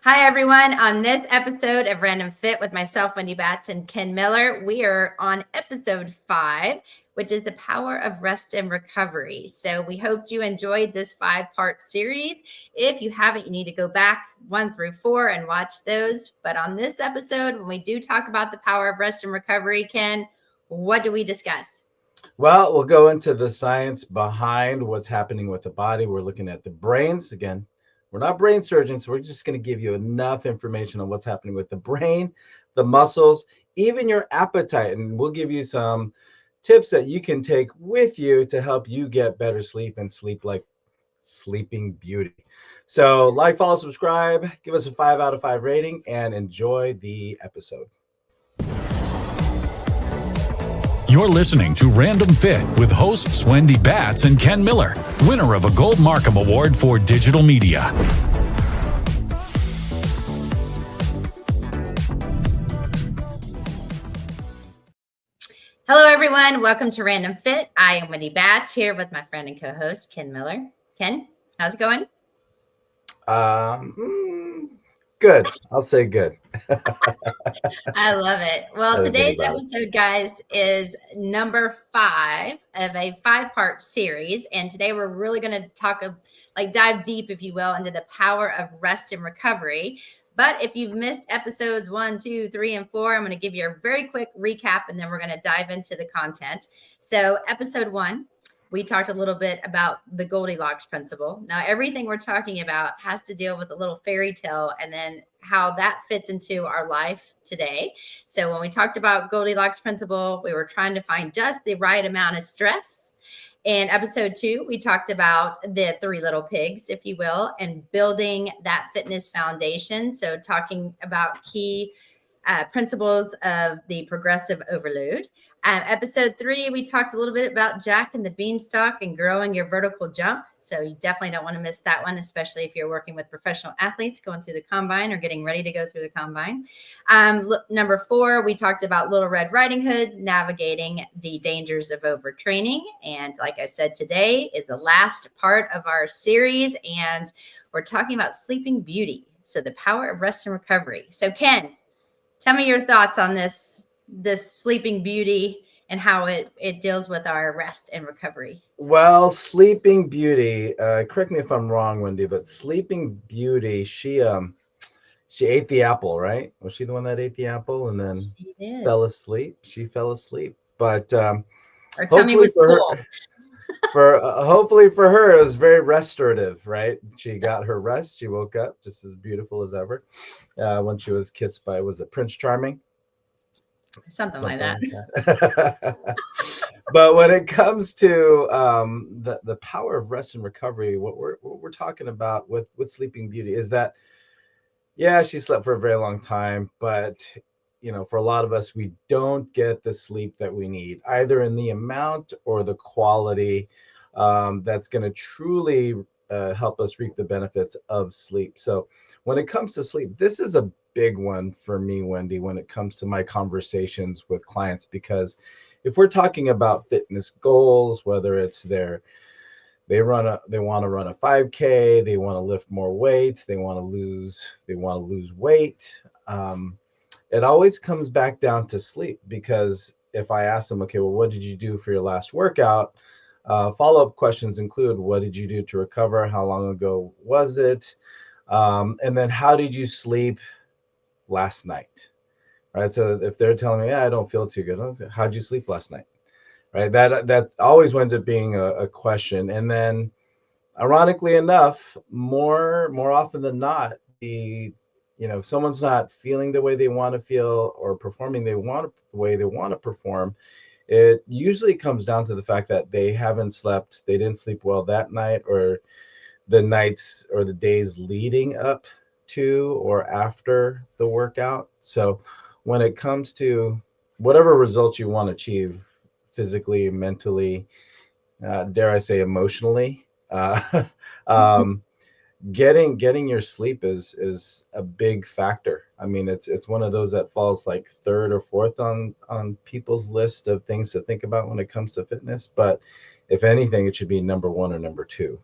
Hi, everyone. On this episode of Random Fit with myself, Wendy Batts, and Ken Miller, we are on episode 5, which is the power of rest and recovery. So we hope you enjoyed this 5-part series. If you haven't, you need to go back 1 through 4 and watch those. But on this episode, when we do talk about the power of rest and recovery, Ken, what do we discuss? Well, we'll go into the science behind what's happening with the body. We're looking at the brains. Again, we're not brain surgeons, so we're just going to give you enough information on what's happening with the brain, the muscles, even your appetite. And we'll give you some tips that you can take with you to help you get better sleep and sleep like sleeping beauty. So like, follow, subscribe, give us a 5 out of 5 rating, and enjoy the episode. You're listening to Random Fit with hosts Wendy Batts and Ken Miller, winner of a Gold Markham Award for Digital Media. Hello, everyone. Welcome to Random Fit. I am Wendy Batts here with my friend and co-host, Ken Miller. Ken, how's it going? Good. I'll say good. I love it. Well, today's episode, guys, is number 5 of a 5-part series. And today we're really going to dive deep, if you will, into the power of rest and recovery. But if you've missed episodes 1, 2, 3, and 4, I'm going to give you a very quick recap, and then we're going to dive into the content. So episode 1, we talked a little bit about the Goldilocks principle. Now, everything we're talking about has to deal with a little fairy tale and then how that fits into our life today. So when we talked about Goldilocks principle, we were trying to find just the right amount of stress. In episode 2, we talked about the 3 little pigs, if you will, and building that fitness foundation. So talking about key principles of the progressive overload. Episode 3, we talked a little bit about Jack and the Beanstalk and growing your vertical jump. So you definitely don't want to miss that one, especially if you're working with professional athletes going through the combine or getting ready to go through the combine. Number 4, we talked about Little Red Riding Hood, navigating the dangers of overtraining. And like I said, today is the last part of our series, and we're talking about sleeping beauty. So the power of rest and recovery. So Ken, tell me your thoughts on this sleeping beauty and how it deals with our rest and recovery. Well, Sleeping Beauty, correct me if I'm wrong, Wendy, but Sleeping Beauty, she ate the apple, right? Was she the one that ate the apple and then fell asleep? She fell asleep, but her tummy was full. Hopefully for her, it was very restorative, right? She got her rest. She woke up just as beautiful as ever when she was kissed by, was it Prince Charming? Something like that. But when it comes to the power of rest and recovery, what we're talking about with Sleeping Beauty is that, yeah, she slept for a very long time, but for a lot of us, we don't get the sleep that we need, either in the amount or the quality that's going to truly help us reap the benefits of sleep. So when it comes to sleep, this is a big one for me, Wendy, when it comes to my conversations with clients, because if we're talking about fitness goals, whether it's they want to run a 5K, they want to lift more weights, they want to lose weight, it always comes back down to sleep. Because if I ask them, okay, well, what did you do for your last workout? Follow-up questions include, what did you do to recover? How long ago was it? And then how did you sleep last night? Right. So if they're telling me, yeah, I don't feel too good, I say, how'd you sleep last night? Right. That always winds up being a question. And then ironically enough, more often than not, if someone's not feeling the way they want to feel or performing the way they want to perform, it usually comes down to the fact that they didn't sleep well that night, or the nights or the days leading up to or after the workout. So when it comes to whatever results you want to achieve physically, mentally, dare I say emotionally, getting your sleep is a big factor. I mean, it's one of those that falls like 3rd or 4th on people's list of things to think about when it comes to fitness. But if anything, it should be number 1 or number 2.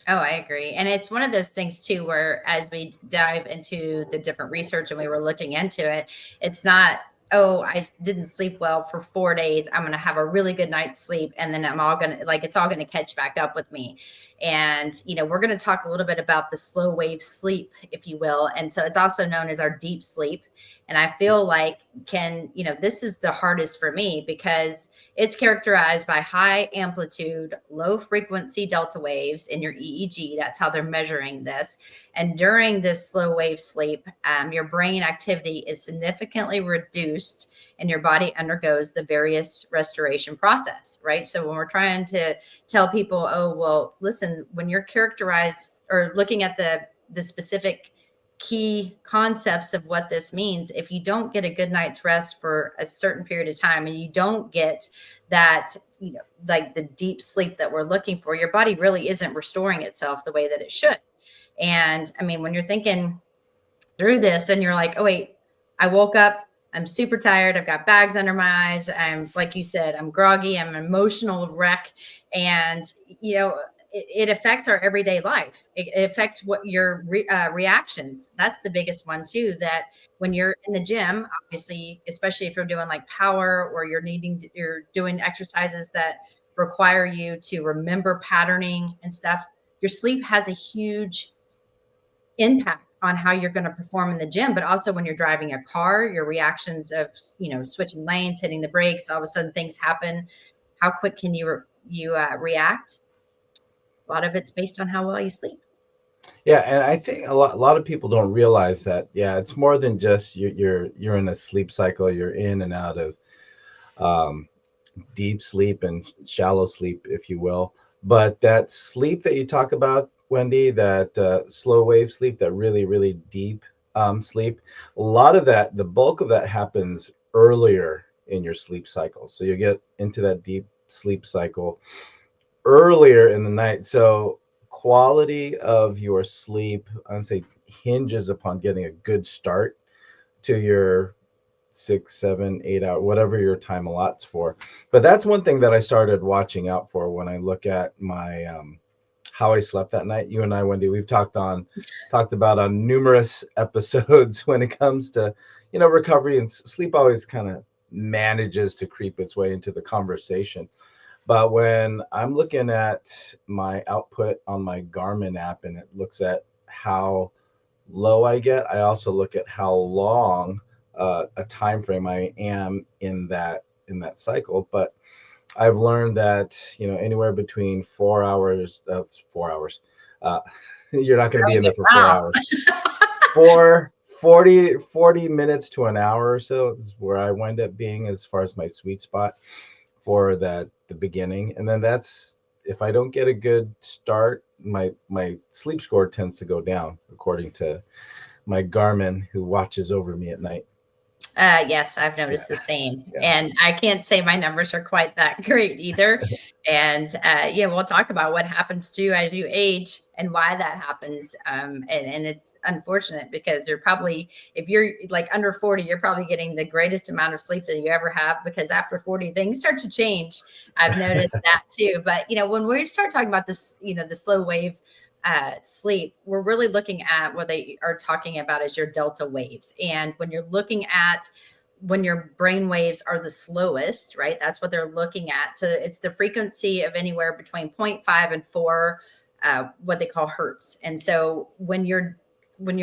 Oh, I agree. And it's one of those things too, where as we dive into the different research and we were looking into it, it's not, oh, I didn't sleep well for 4 days. I'm going to have a really good night's sleep. And then it's all going to catch back up with me. And, we're going to talk a little bit about the slow wave sleep, if you will. And so it's also known as our deep sleep. And I feel like this is the hardest for me because it's characterized by high amplitude, low frequency delta waves in your EEG. That's how they're measuring this. And during this slow wave sleep, your brain activity is significantly reduced and your body undergoes the various restoration process, right? So when we're trying to tell people, oh, well, listen, when you're characterized or looking at the specific key concepts of what this means, if you don't get a good night's rest for a certain period of time and you don't get that, like the deep sleep that we're looking for, your body really isn't restoring itself the way that it should. And I mean, when you're thinking through this and you're like, oh, wait, I woke up, I'm super tired, I've got bags under my eyes, I'm, like you said, I'm groggy, I'm an emotional wreck. And, it affects our everyday life. It affects what your reactions. That's the biggest one too, that when you're in the gym, obviously, especially if you're doing like power or you're doing exercises that require you to remember patterning and stuff, your sleep has a huge impact on how you're going to perform in the gym, but also when you're driving a car, your reactions of, switching lanes, hitting the brakes, all of a sudden things happen. How quick can you react? A lot of it's based on how well you sleep. Yeah, and I think a lot of people don't realize that. Yeah, it's more than just you're in a sleep cycle. You're in and out of um, deep sleep and shallow sleep, if you will. But that sleep that you talk about, Wendy, that slow wave sleep, that really, really deep sleep, a lot of that, the bulk of that happens earlier in your sleep cycle. So you get into that deep sleep cycle earlier in the night. So quality of your sleep, I'd say, hinges upon getting a good start to your 6, 7, 8 hour, whatever your time allots for. But that's one thing that I started watching out for when I look at my how I slept that night. You and I, Wendy, we've talked about on numerous episodes when it comes to recovery, and sleep always kind of manages to creep its way into the conversation. But when I'm looking at my output on my Garmin app and it looks at how low I get, I also look at how long a time frame I am in that cycle. But I've learned that anywhere between 4 hours, uh, you're not going to be in there for 4 hours. 40 minutes to an hour or so is where I wind up being as far as my sweet spot for the beginning. And then that's, if I don't get a good start, my sleep score tends to go down, according to my Garmin, who watches over me at night. Yes, I've noticed the same. Yeah. And I can't say my numbers are quite that great either. And we'll talk about what happens too as you age and why that happens. And it's unfortunate because you're probably, if you're like under 40, you're probably getting the greatest amount of sleep that you ever have, because after 40, things start to change. I've noticed that too. But, when we start talking about this, the slow wave sleep, we're really looking at what they are talking about as your delta waves. And when you're looking at when your brain waves are the slowest, right? That's what they're looking at. So it's the frequency of anywhere between 0.5 and 4, what they call hertz. And so when your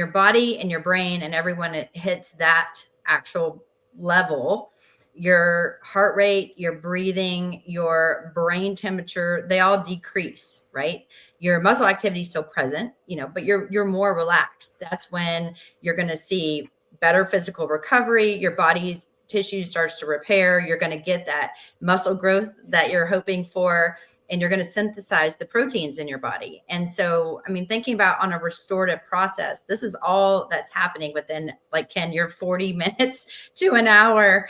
body and your brain and everyone, it hits that actual level, your heart rate, your breathing, your brain temperature, they all decrease, right? Your muscle activity is still present, but you're more relaxed. That's when you're going to see better physical recovery. Your body's tissue starts to repair. You're going to get that muscle growth that you're hoping for, and you're going to synthesize the proteins in your body. And so, thinking about on a restorative process, this is all that's happening within, like, Ken, your 40 minutes to an hour,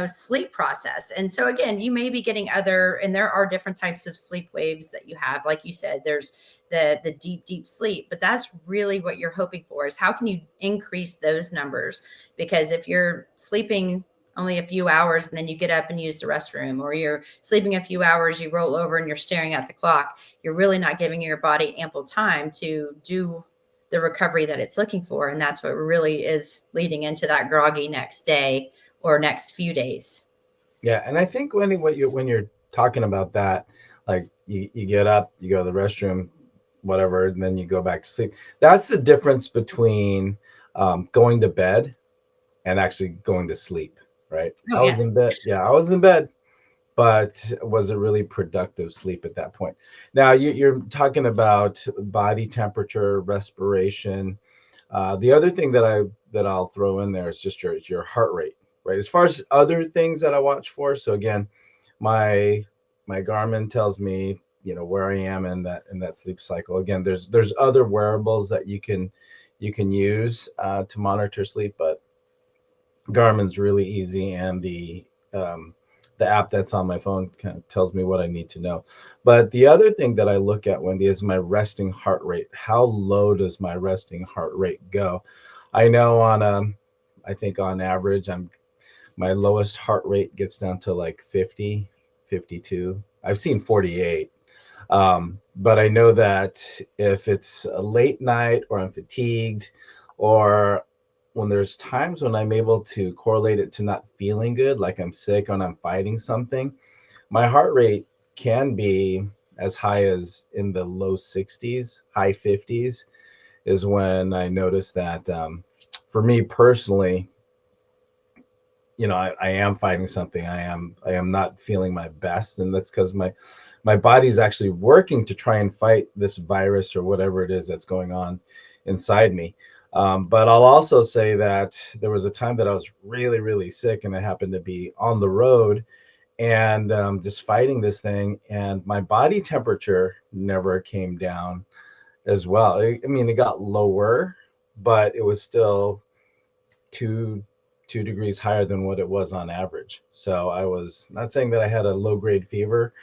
sleep process. And so again, you may be getting and there are different types of sleep waves that you have. Like you said, there's the deep sleep, but that's really what you're hoping for, is how can you increase those numbers? Because if you're sleeping only a few hours and then you get up and use the restroom, or you're sleeping a few hours, you roll over and you're staring at the clock. You're really not giving your body ample time to do the recovery that it's looking for. And that's what really is leading into that groggy next day or next few days. Yeah. And I think when you're talking about that, like you get up, you go to the restroom, whatever, and then you go back to sleep. That's the difference between going to bed and actually going to sleep, right? Oh, I was in bed. Yeah, I was in bed, but was a really productive sleep at that point. Now you're talking about body temperature, respiration. The other thing that I'll throw in there is just your heart rate, right? As far as other things that I watch for. So again, my Garmin tells me, where I am in that sleep cycle. Again, there's other wearables that you can use to monitor sleep, but Garmin's really easy, and the app that's on my phone kind of tells me what I need to know. But the other thing that I look at, Wendy, is my resting heart rate. How low does my resting heart rate go? I know I think on average, my lowest heart rate gets down to like 50, 52. I've seen 48. But I know that if it's a late night or I'm fatigued, or when there's times when I'm able to correlate it to not feeling good, like I'm sick or I'm fighting something, my heart rate can be as high as in the low 60s, high 50s is when I notice that for me personally, I am fighting something. I am not feeling my best, and that's because my body's actually working to try and fight this virus or whatever it is that's going on inside me. But I'll also say that there was a time that I was really, really sick, and I happened to be on the road and just fighting this thing, and my body temperature never came down as well. I mean, it got lower, but it was still two degrees higher than what it was on average. So I was not saying that I had a low grade fever,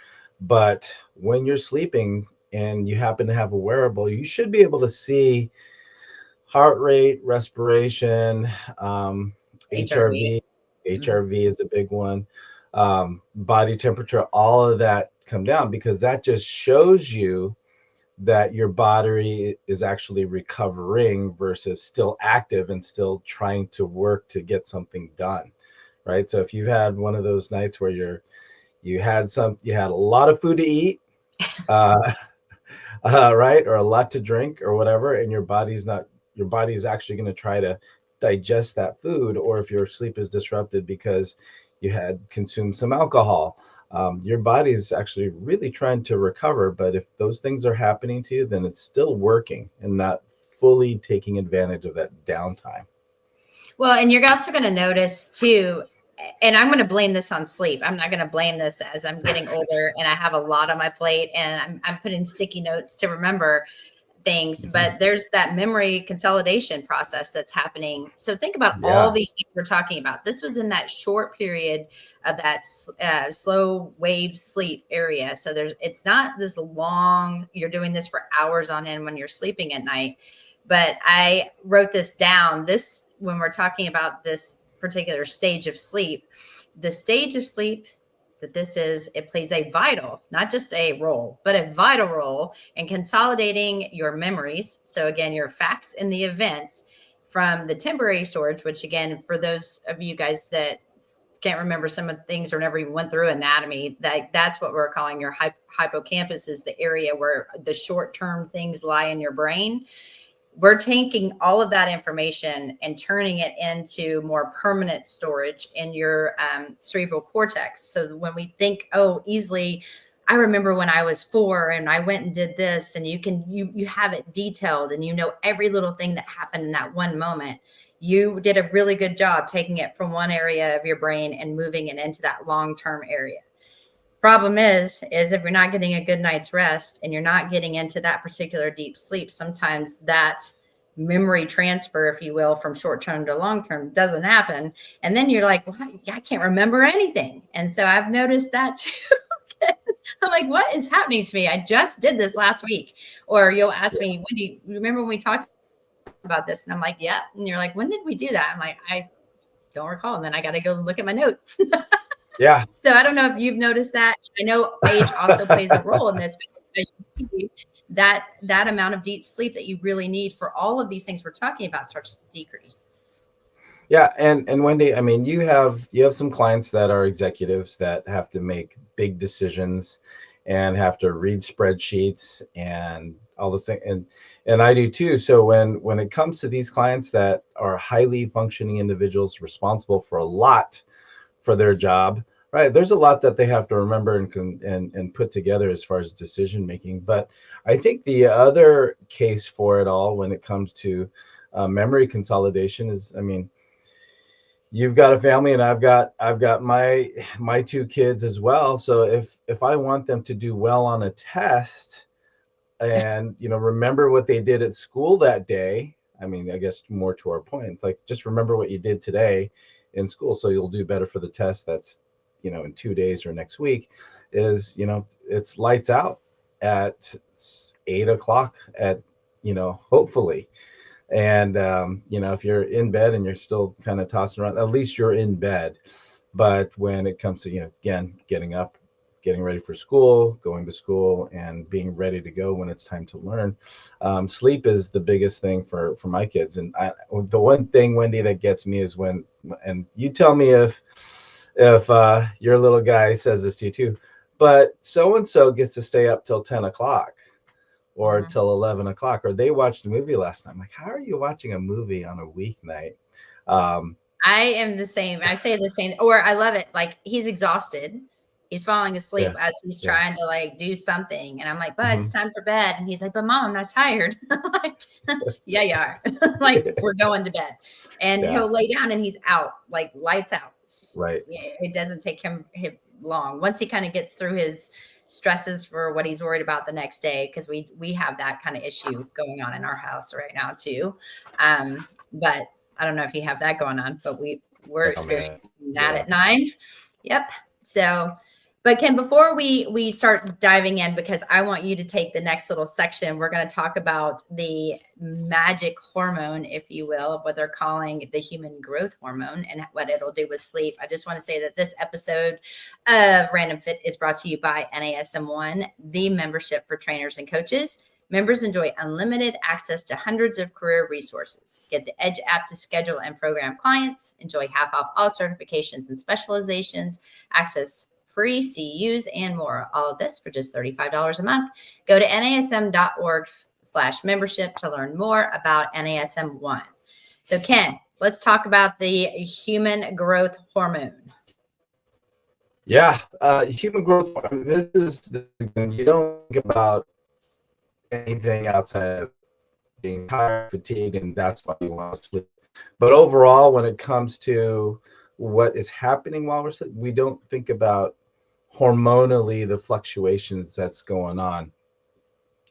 but when you're sleeping and you happen to have a wearable, you should be able to see heart rate, respiration, HRV. HRV is a big one, body temperature, all of that come down, because that just shows you that your body is actually recovering versus still active and still trying to work to get something done, right? So if you've had one of those nights where you had a lot of food to eat, uh, right, or a lot to drink or whatever, and your body's actually going to try to digest that food, or if your sleep is disrupted because you had consumed some alcohol, your body's actually really trying to recover. But if those things are happening to you, then it's still working and not fully taking advantage of that downtime. Well, and you're also going to notice too, and I'm going to blame this on sleep. I'm not going to blame this as I'm getting older and I have a lot on my plate and I'm putting sticky notes to remember things, but there's that memory consolidation process that's happening. So think about all these things we're talking about. This was in that short period of that slow wave sleep area. So it's not this long, you're doing this for hours on end when you're sleeping at night. But I wrote this down. When we're talking about this particular stage of sleep, the stage of sleep that it plays a vital, not just a role, but a vital role in consolidating your memories. So again, your facts and the events from the temporary storage, which again, for those of you guys that can't remember some of the things or never even went through anatomy, that's what we're calling your hippocampus, is the area where the short-term things lie in your brain. We're taking all of that information and turning it into more permanent storage in your cerebral cortex. So when we think, easily, I remember when I was 4 and I went and did this, and you have it detailed and you know every little thing that happened in that one moment. You did a really good job taking it from one area of your brain and moving it into that long-term area. Problem is if you're not getting a good night's rest and you're not getting into that particular deep sleep, sometimes that memory transfer, if you will, from short-term to long-term doesn't happen. And then you're like, well, I can't remember anything. And so I've noticed that too. I'm like, what is happening to me? I just did this last week. Or you'll ask me, Wendy, remember when we talked about this? And I'm like, yeah. And you're like, when did we do that? I'm like, don't recall. And then I got to go look at my notes. Yeah. So I don't know if you've noticed that. I know age also plays a role in this. That amount of deep sleep that you really need for all of these things we're talking about starts to decrease. Yeah, and Wendy, I mean, you have some clients that are executives that have to make big decisions and have to read spreadsheets and all this thing, and I do too. So when it comes to these clients that are highly functioning individuals responsible for a lot for their job, right? There's a lot that they have to remember and put together as far as decision making. But I think the other case for it all, when it comes to memory consolidation, is, I mean, you've got a family and I've got my two kids as well. So if I want them to do well on a test and, you know, remember what they did at school that day, I mean, I guess more to our point, it's like, just remember what you did today in school so you'll do better for the test that's, you know, in 2 days or next week. Is, you know, it's lights out at 8 o'clock at, you know, hopefully. And you know, if you're in bed and you're still kind of tossing around, at least you're in bed. But when it comes to, you know, again, getting up, getting ready for school, going to school, and being ready to go when it's time to learn, sleep is the biggest thing for my kids. And the one thing, Wendy, that gets me is when, and you tell me if your little guy says this to you too, but so and so gets to stay up till 10 o'clock or till 11 o'clock, or they watched a movie last night. I'm like, how are you watching a movie on a weeknight? I am the same. I say the same, or I love it. Like, he's exhausted. He's falling asleep as he's trying to like do something. And I'm like, but it's time for bed. And he's like, but Mom, I'm not tired. I'm like, yeah, you are. Like, we're going to bed. And he'll lay down and he's out, like lights out. Right. It doesn't take him long. Once he kind of gets through his stresses for what he's worried about the next day, because we have that kind of issue going on in our house right now too. But I don't know if you have that going on, but we're experiencing that at 9. Yep. So, but Ken, before we start diving in, because I want you to take the next little section, we're going to talk about the magic hormone, if you will, of what they're calling the human growth hormone and what it'll do with sleep. I just want to say that this episode of Random Fit is brought to you by NASM1, the membership for trainers and coaches. Members enjoy unlimited access to hundreds of career resources. Get the Edge app to schedule and program clients. Enjoy half off all certifications and specializations. Access free CUs and more. All of this for just $35 a month. Go to nasm.org/membership to learn more about NASM1. So Ken, let's talk about the human growth hormone. Yeah, human growth. This is, you don't think about anything outside of being tired, fatigued, and that's why you want to sleep. But overall, when it comes to what is happening while we're sleeping, we don't think about hormonally the fluctuations that's going on.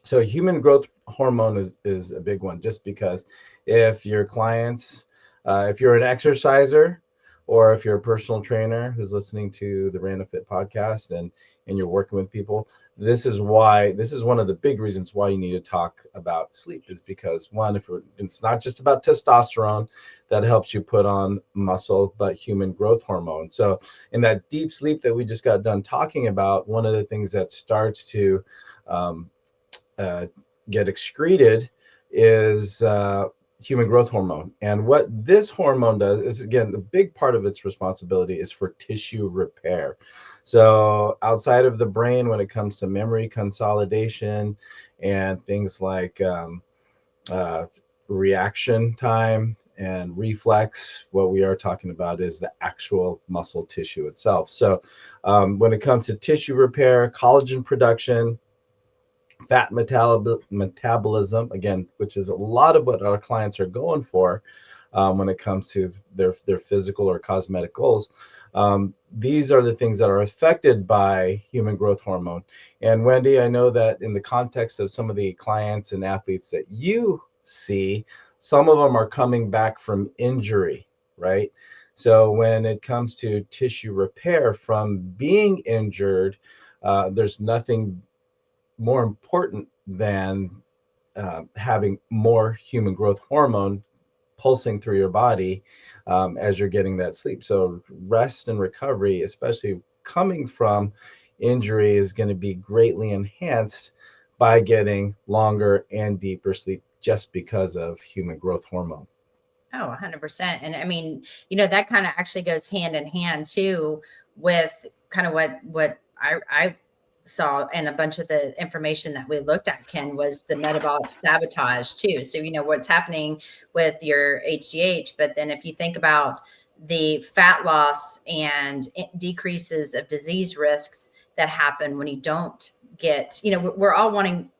So human growth hormone is a big one, just because if your clients, if you're an exerciser, or if you're a personal trainer who's listening to the Random Fit podcast and you're working with people, this is one of the big reasons why you need to talk about sleep, is because, one, if it's not just about testosterone that helps you put on muscle, but human growth hormone. So in that deep sleep that we just got done talking about, one of the things that starts to get excreted is human growth hormone. And what this hormone does is, again, the big part of its responsibility is for tissue repair. So outside of the brain, when it comes to memory consolidation and things like reaction time and reflex, what we are talking about is the actual muscle tissue itself. So when it comes to tissue repair, collagen production, fat metabolism, again, which is a lot of what our clients are going for when it comes to their physical or cosmetic goals. These are the things that are affected by human growth hormone. And Wendy, I know that in the context of some of the clients and athletes that you see, some of them are coming back from injury, right? So when it comes to tissue repair from being injured, there's nothing more important than having more human growth hormone pulsing through your body as you're getting that sleep. So rest and recovery, especially coming from injury, is going to be greatly enhanced by getting longer and deeper sleep just because of human growth hormone. Oh, 100%. And I mean, that kind of actually goes hand in hand too with kind of what I saw, and a bunch of the information that we looked at, Ken, was the metabolic sabotage too. So, what's happening with your HGH. But then if you think about the fat loss and decreases of disease risks that happen when you don't get, we're all wanting,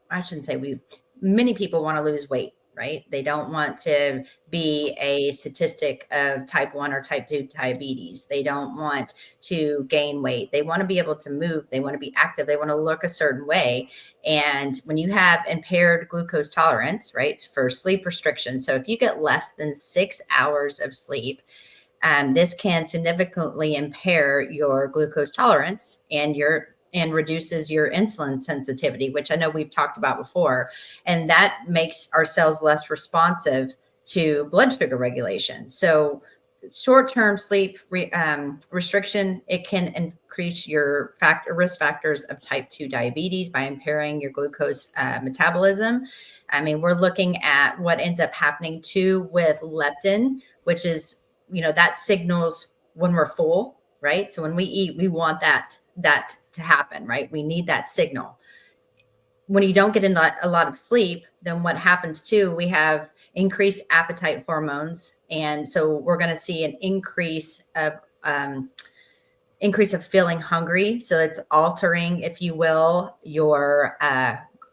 I shouldn't say many people want to lose weight, right? They don't want to be a statistic of type 1 or type 2 diabetes. They don't want to gain weight. They want to be able to move. They want to be active. They want to look a certain way. And when you have impaired glucose tolerance, right, for sleep restriction. So if you get less than 6 hours of sleep, this can significantly impair your glucose tolerance and reduces your insulin sensitivity, which I know we've talked about before. And that makes our cells less responsive to blood sugar regulation. So short-term sleep restriction, it can increase your risk factors of type 2 diabetes by impairing your glucose metabolism. I mean, we're looking at what ends up happening too with leptin, which is, that signals when we're full, right? So when we eat, we want that to happen, right? We need that signal. When you don't get in a lot of sleep, then what happens too, we have increased appetite hormones. And so we're going to see an increase of feeling hungry. So it's altering, if you will, your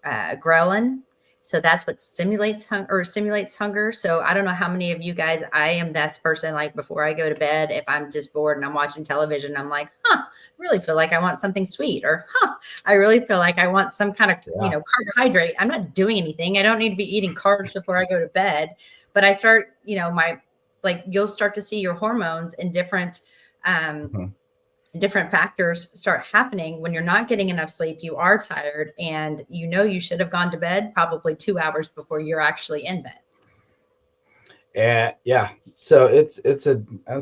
ghrelin. So that's what stimulates hunger. So I don't know how many of you guys, I am that person, like before I go to bed, if I'm just bored and I'm watching television, I'm like, I really feel like I want something sweet, or I really feel like I want some kind of, carbohydrate. I'm not doing anything. I don't need to be eating carbs before I go to bed. But I start, you'll start to see your hormones in different, different factors start happening when you're not getting enough sleep. You are tired, and you should have gone to bed probably 2 hours before you're actually in bed. And so I would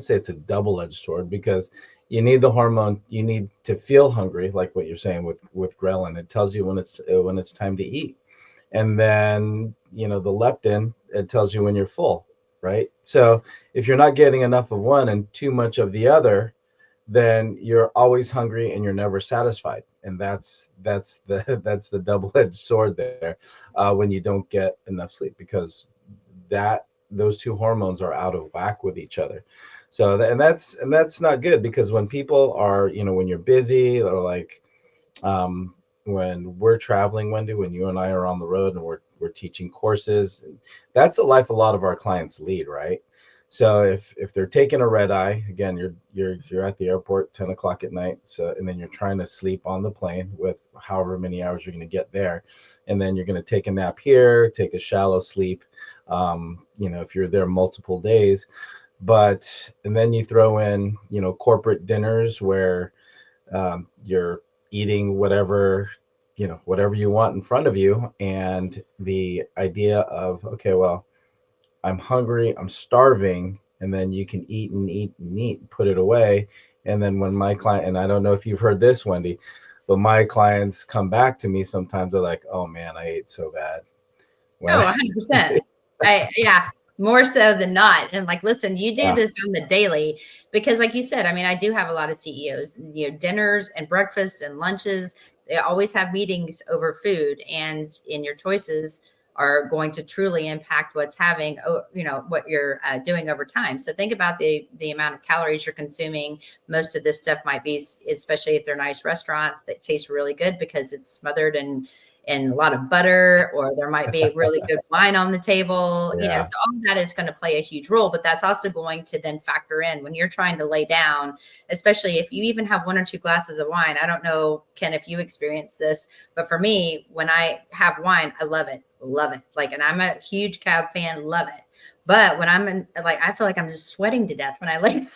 say it's a double-edged sword, because you need the hormone, you need to feel hungry, like what you're saying with ghrelin. It tells you when it's time to eat. And then the leptin, it tells you when you're full, right? So if you're not getting enough of one and too much of the other, then you're always hungry and you're never satisfied. And that's the double-edged sword there, when you don't get enough sleep, because those two hormones are out of whack with each other. So that's not good, because when people are, when you're busy, or like when we're traveling, Wendy, when you and I are on the road and we're teaching courses, that's the life a lot of our clients lead, right? So if they're taking a red eye, again, you're at the airport 10 o'clock at night, so, and then you're trying to sleep on the plane with however many hours you're going to get there, and then you're going to take a nap here, take a shallow sleep, if you're there multiple days, and then you throw in corporate dinners where you're eating whatever you want in front of you, and the idea of, okay, well, I'm hungry, I'm starving, and then you can eat and eat and eat, put it away. And then when my client, and I don't know if you've heard this, Wendy, but my clients come back to me sometimes, they're like, oh man, I ate so bad. Well, 100%. More so than not. And I'm like, listen, you do this on the daily, because like you said, I mean, I do have a lot of CEOs, dinners and breakfasts and lunches. They always have meetings over food, and in your choices are going to truly impact what you're doing over time. So think about the amount of calories you're consuming. Most of this stuff might be, especially if they're nice restaurants that taste really good because it's smothered in a lot of butter, or there might be really good wine on the table, so all of that is going to play a huge role. But that's also going to then factor in when you're trying to lay down, especially if you even have 1 or 2 glasses of wine. I don't know, Ken, if you experience this, but for me, when I have wine, I love it. Like, and I'm a huge Cab fan, love it. But when I'm in, I feel like I'm just sweating to death when I lay down.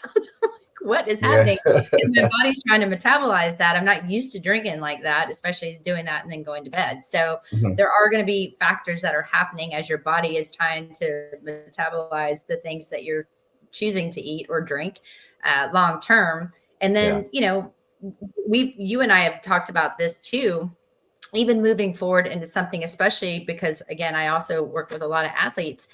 what is happening? Because my body's trying to metabolize that. I'm not used to drinking like that, especially doing that and then going to bed. So there are going to be factors that are happening as your body is trying to metabolize the things that you're choosing to eat or drink long term. And then, you and I have talked about this too, even moving forward into something, especially because, again, I also work with a lot of athletes.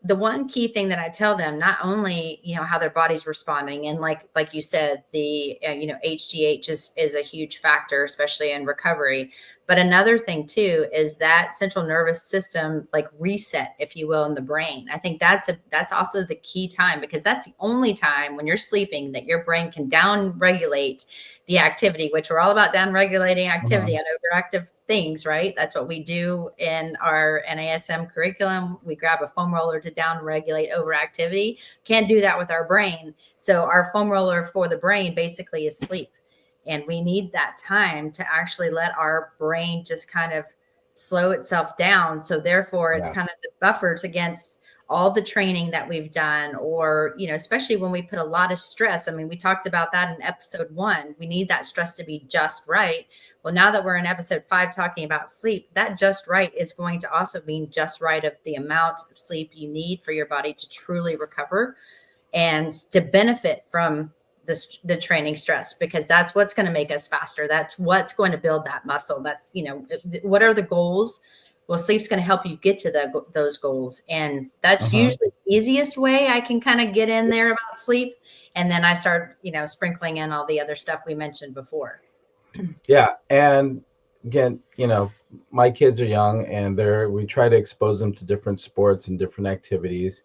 The one key thing that I tell them, not only, how their body's responding, and like you said, the, HGH is a huge factor, especially in recovery. But another thing too, is that central nervous system, like reset, if you will, in the brain. I think that's also the key time, because that's the only time when you're sleeping that your brain can down regulate the activity, which we're all about down regulating activity on overactive things, right? That's what we do in our NASM curriculum. We grab a foam roller to down regulate overactivity. Can't do that with our brain. So our foam roller for the brain basically is sleep. And we need that time to actually let our brain just kind of slow itself down. So therefore it's kind of the buffers against all the training that we've done, or, especially when we put a lot of stress. I mean, we talked about that in episode 1. We need that stress to be just right. Well, now that we're in episode 5 talking about sleep, that just right is going to also mean just right of the amount of sleep you need for your body to truly recover and to benefit from the training stress, because that's what's going to make us faster. That's what's going to build that muscle. That's, what are the goals? Well, sleep's going to help you get to those goals. And that's usually the easiest way I can kind of get in there about sleep. And then I start, sprinkling in all the other stuff we mentioned before. Yeah. And again, my kids are young, and we try to expose them to different sports and different activities.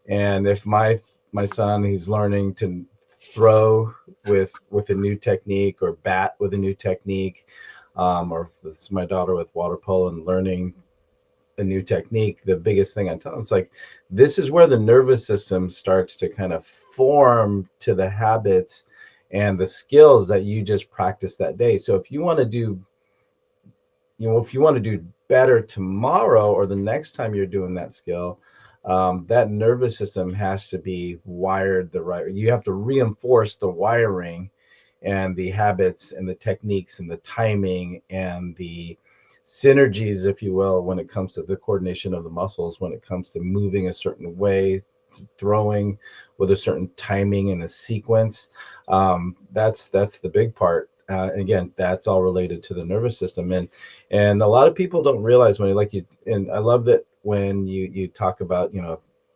And if my son, he's learning to throw with a new technique, or bat with a new technique, or if it's my daughter with water polo and learning a new technique, the biggest thing I tell them is like, this is where the nervous system starts to kind of form to the habits and the skills that you just practiced that day. So if you want to do, better tomorrow or the next time you're doing that skill, that nervous system has to be wired the right way. You have to reinforce the wiring and the habits and the techniques and the timing and the synergies, if you will, when it comes to the coordination of the muscles, when it comes to moving a certain way, throwing with a certain timing and a sequence. That's the big part. Again, that's all related to the nervous system, and a lot of people don't realize and I love that when you talk about,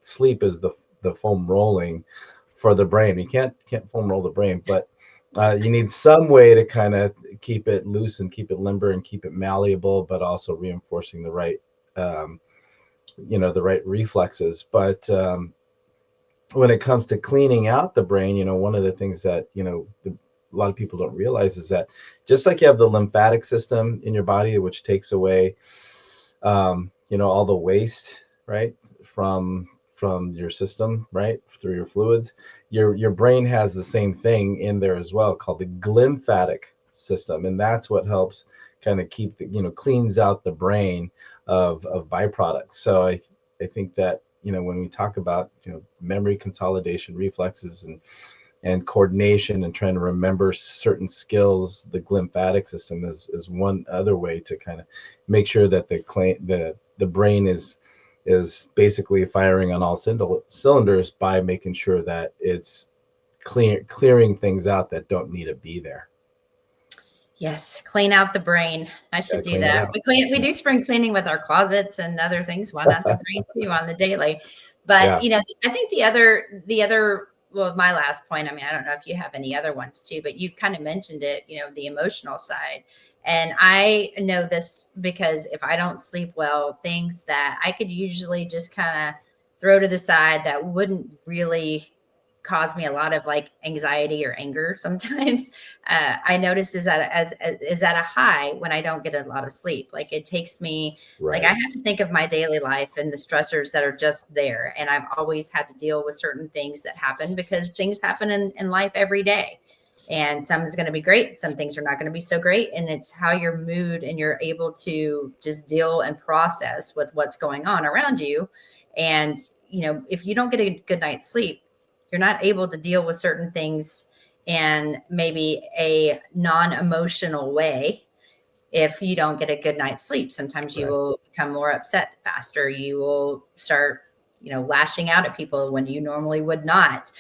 sleep is the foam rolling for the brain. You can't foam roll the brain, but you need some way to kind of keep it loose and keep it limber and keep it malleable, but also reinforcing the right, the right reflexes. But when it comes to cleaning out the brain, one of the things that, a lot of people don't realize is that just like you have the lymphatic system in your body, which takes away, all the waste, right, from your system, right, through your fluids, your brain has the same thing in there as well, called the glymphatic system, and that's what helps kind of keep cleans out the brain of byproducts. So I think that when we talk about memory, consolidation, reflexes, and coordination, and trying to remember certain skills, the glymphatic system is one other way to kind of make sure that the brain is basically firing on all cylinders by making sure that it's clearing things out that don't need to be there. Yes, clean out the brain. I should do that. We do spring cleaning with our closets and other things. Why not the brain too on the daily? But I think the other well, my last point, I mean, I don't know if you have any other ones too, but you kind of mentioned it, the emotional side. And I know this because if I don't sleep well, things that I could usually just kind of throw to the side that wouldn't really cause me a lot of like anxiety or anger sometimes, I notice is at a high when I don't get a lot of sleep. Like it takes me, like I have to think of my daily life and the stressors that are just there. And I've always had to deal with certain things that happen because things happen in life every day. And some is going to be great. Some things are not going to be so great. And it's how your mood and you're able to just deal and process with what's going on around you. And, if you don't get a good night's sleep, you're not able to deal with certain things in maybe a non-emotional way if you don't get a good night's sleep. Sometimes you will become more upset faster. You will start, lashing out at people when you normally would not.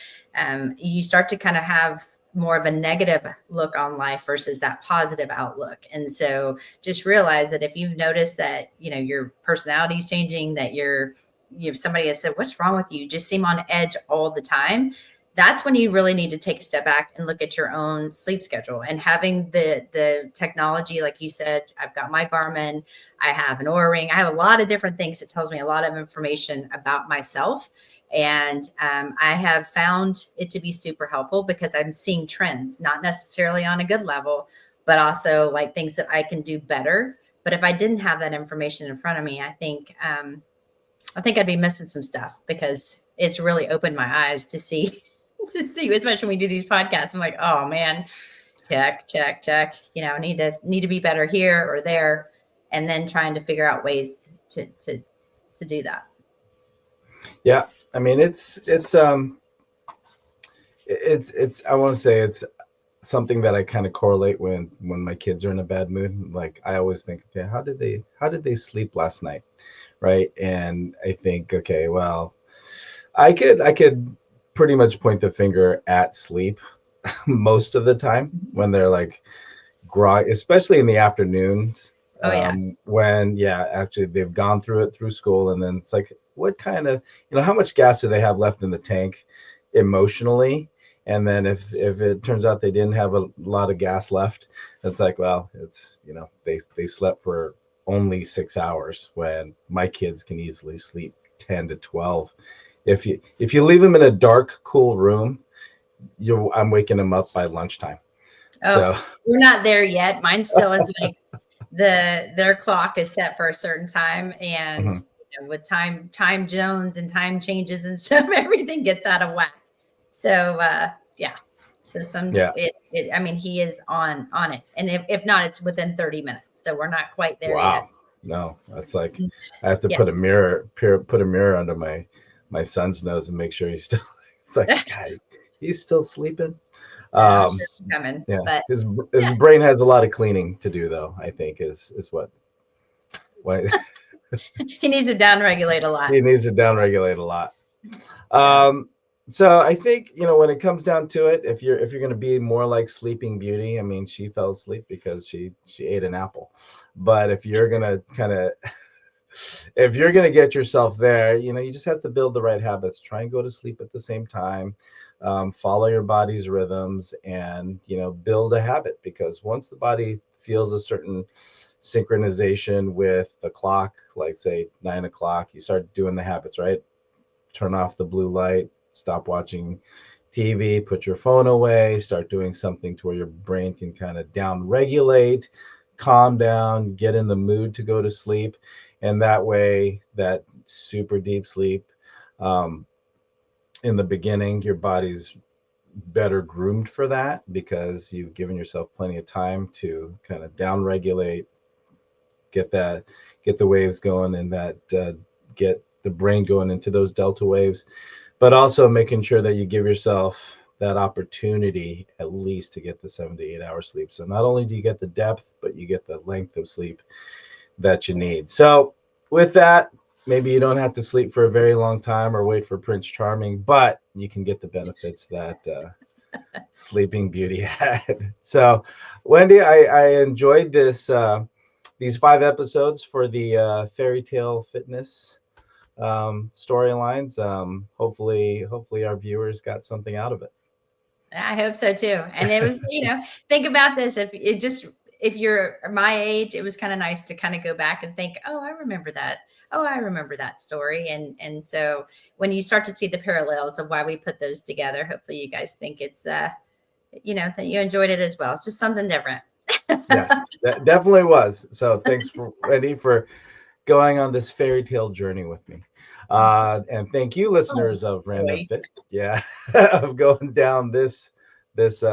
You start to kind of have more of a negative look on life versus that positive outlook. And so just realize that if you've noticed that, your personality is changing, that somebody has said, what's wrong with you? You just seem on edge all the time. That's when you really need to take a step back and look at your own sleep schedule. And having the technology, like you said, I've got my Garmin, I have an Oura Ring, I have a lot of different things that tells me a lot of information about myself. And I have found it to be super helpful because I'm seeing trends, not necessarily on a good level, but also like things that I can do better. But if I didn't have that information in front of me, I think I'd be missing some stuff, because it's really opened my eyes to see, especially when we do these podcasts. I'm like, oh man, check. Need to be better here or there, and then trying to figure out ways to do that. Yeah, I mean, it's I want to say it's something that I kind of correlate when my kids are in a bad mood. Like, I always think, okay, how did they sleep last night, right? And I think, okay, well, I could pretty much point the finger at sleep most of the time when they're like groggy, especially in the afternoons. When actually they've gone through school, and then it's like, what kind of, how much gas do they have left in the tank emotionally? And then if it turns out they didn't have a lot of gas left, it's like, well, it's, they slept for only 6 hours, when my kids can easily sleep 10 to 12. If you leave them in a dark, cool room, I'm waking them up by lunchtime. Oh, so we're not there yet. Mine still is like their clock is set for a certain time, and with time zones and time changes and stuff, everything gets out of whack. So so I mean, he is on it, and if not, it's within 30 minutes. So we're not quite there yet. No, that's like, I have to put a mirror under my son's nose and make sure he's still. It's like, God, he's still sleeping. Sure coming, yeah, but his brain has a lot of cleaning to do, though. I think is what he needs to downregulate a lot. He needs to downregulate a lot. So I think, when it comes down to it, if you're going to be more like Sleeping Beauty, I mean, she fell asleep because she ate an apple. But if you're going to if you're going to get yourself there, you just have to build the right habits. Try and go to sleep at the same time. Follow your body's rhythms, and, build a habit, because once the body feels a certain synchronization with the clock, like say 9 o'clock, you start doing the habits, right? Turn off the blue light, stop watching TV, put your phone away, start doing something to where your brain can kind of down-regulate, calm down, get in the mood to go to sleep. And that way, that super deep sleep, in the beginning, your body's better groomed for that, because you've given yourself plenty of time to kind of down-regulate, get the waves going, and that get the brain going into those delta waves, but also making sure that you give yourself that opportunity at least to get the 7 to 8 hour sleep. So not only do you get the depth, but you get the length of sleep that you need. So with that, maybe you don't have to sleep for a very long time or wait for Prince Charming, but you can get the benefits that Sleeping Beauty had. So Wendy, I enjoyed these 5 episodes for the Fairy Tale Fitness storylines. Hopefully our viewers got something out of it. I hope so too. And it was, think about this. If you're my age, it was kind of nice to kind of go back and think, oh, I remember that. Oh, I remember that story. And so when you start to see the parallels of why we put those together, hopefully you guys think it's, that you enjoyed it as well. It's just something different. Yes, that definitely was. So thanks for Wendy for going on this fairy tale journey with me. And thank you, listeners of Random Fit. Yeah, of going down this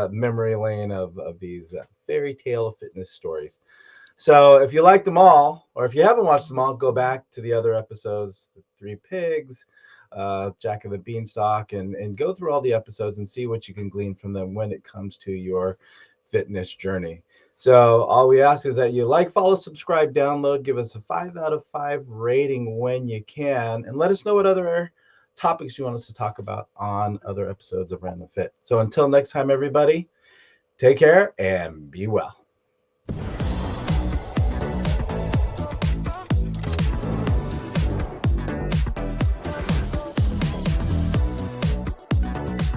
memory lane of these fairy tale fitness stories. So if you liked them all, or if you haven't watched them all, go back to the other episodes, the 3 pigs, Jack of the Beanstalk, and go through all the episodes and see what you can glean from them when it comes to your fitness journey. So all we ask is that you like, follow, subscribe, download, give us a 5 out of 5 rating when you can, and let us know what other topics you want us to talk about on other episodes of Random Fit. So until next time, everybody, take care and be well.